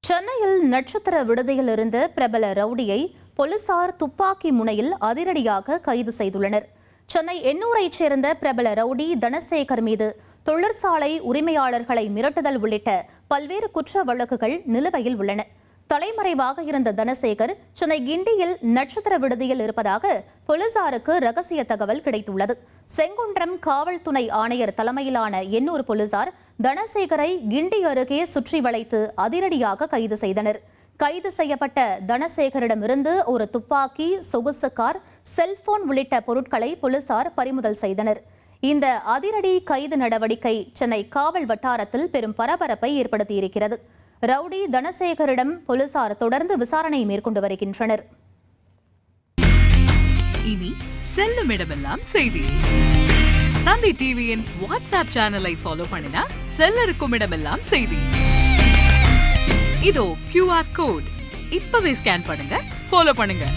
சென்னையில் நட்சத்திர விடுதியில் இருந்த பிரபல ரவுடியை போலீசார் துப்பாக்கி முனையில் அதிரடியாக கைது செய்துள்ளனர். சென்னை எண்ணூரைச் சேர்ந்த பிரபல ரவுடி தனசேகர் மீது தொழிற்சாலை உரிமையாளர்களை மிரட்டுதல் உள்ளிட்ட பல்வேறு குற்ற வழக்குகள் நிலுவையில் உள்ளன. தலைமறைவாக இருந்த தனசேகர் சென்னை கிண்டியில் நட்சத்திர விடுதியில் இருப்பதாக போலீசாருக்கு ரகசிய தகவல் கிடைத்துள்ளது. செங்குன்றம் காவல் துணை ஆணையர் தலைமையிலான எண்ணூர் போலீசார் தனசேகரை கிண்டி அருகே சுற்றி வளைத்து அதிரடியாக கைது செய்தனர். கைது செய்யப்பட்ட தனசேகரிடமிருந்து ஒரு துப்பாக்கி, சொகுசு கார், செல்போன் உள்ளிட்ட பொருட்களை போலீசார் பறிமுதல் செய்தனர். இந்த அதிரடி கைது நடவடிக்கை சென்னை காவல் வட்டாரத்தில் பெரும் பரபரப்பை ஏற்படுத்தியிருக்கிறது. ரவுடி தனசேகரிடம் போலீசார் தொடர்ந்து விசாரணை மேற்கொண்டு வருகின்றனர். இனி செல்லும் இடமெல்லாம் செய்தி. தந்தை டிவியின் வாட்ஸ்அப் சேனலை ஃபாலோ பண்ணினா செல்ல இருக்கும் இடமெல்லாம் செய்தி. இதோ QR கோட் இப்பவே ஸ்கேன் பண்ணுங்க, ஃபாலோ பண்ணுங்க.